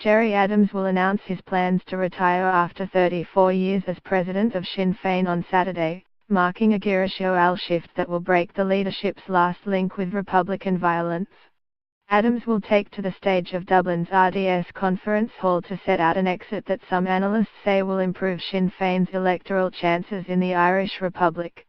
Gerry Adams will announce his plans to retire after 34 years as president of Sinn Féin on Saturday, marking a geopolitical shift that will break the leadership's last link with Republican violence. Adams will take to the stage of Dublin's RDS Conference Hall to set out an exit that some analysts say will improve Sinn Féin's electoral chances in the Irish Republic.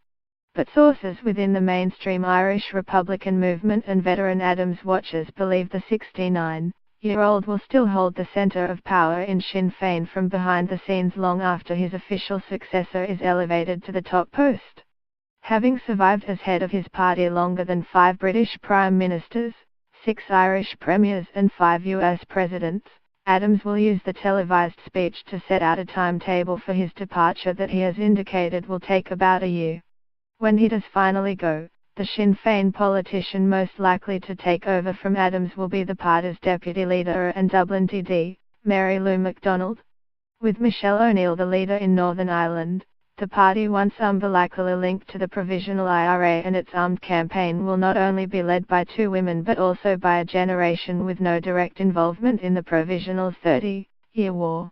But sources within the mainstream Irish Republican movement and veteran Adams watchers believe the 69-year-old will still hold the centre of power in Sinn Féin from behind the scenes long after his official successor is elevated to the top post. Having survived as head of his party longer than 5 British prime ministers, 6 Irish premiers and 5 US presidents, Adams will use the televised speech to set out a timetable for his departure that he has indicated will take about a year. When he does finally go, the Sinn Féin politician most likely to take over from Adams will be the party's deputy leader and Dublin TD, Mary Lou MacDonald. With Michelle O'Neill the leader in Northern Ireland, the party once umbilically linked to the Provisional IRA, and its armed campaign will not only be led by 2 women but also by a generation with no direct involvement in the Provisional 30-year war.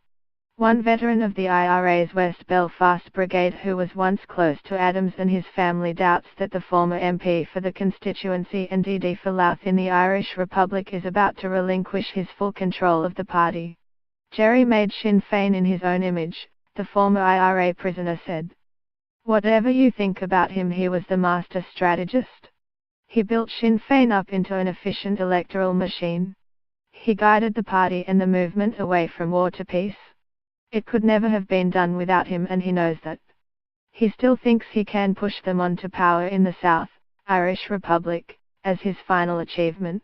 One veteran of the IRA's West Belfast Brigade who was once close to Adams and his family doubts that the former MP for the constituency and DD for Louth in the Irish Republic is about to relinquish his full control of the party. Gerry made Sinn Féin in his own image, the former IRA prisoner said. Whatever you think about him, he was the master strategist. He built Sinn Féin up into an efficient electoral machine. He guided the party and the movement away from war to peace. It could never have been done without him, and he knows that. He still thinks he can push them on to power in the South Irish Republic, as his final achievement.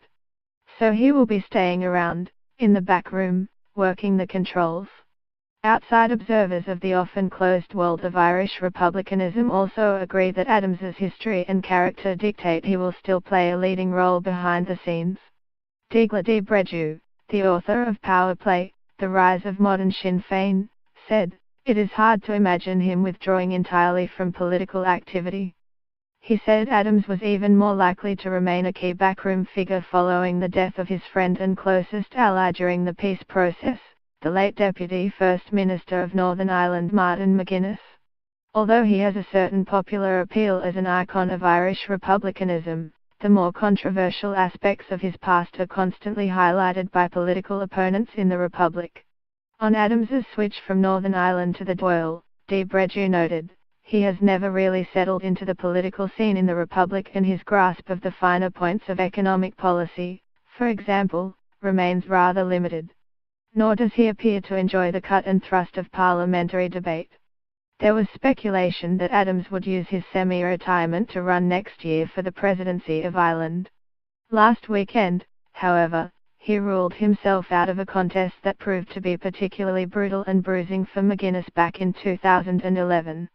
So he will be staying around, in the back room, working the controls. Outside observers of the often closed world of Irish republicanism also agree that Adams's history and character dictate he will still play a leading role behind the scenes. Dígla Dí Breju, the author of Power Play, The Rise of Modern Sinn Féin, said, "It is hard to imagine him withdrawing entirely from political activity." He said Adams was even more likely to remain a key backroom figure following the death of his friend and closest ally during the peace process, the late Deputy First Minister of Northern Ireland Martin McGuinness. Although he has a certain popular appeal as an icon of Irish republicanism, the more controversial aspects of his past are constantly highlighted by political opponents in the Republic. On Adams's switch from Northern Ireland to the Dáil, Dí Breju noted, he has never really settled into the political scene in the Republic, and his grasp of the finer points of economic policy, for example, remains rather limited. Nor does he appear to enjoy the cut and thrust of parliamentary debate. There was speculation that Adams would use his semi-retirement to run next year for the presidency of Ireland. Last weekend, however, he ruled himself out of a contest that proved to be particularly brutal and bruising for McGuinness back in 2011.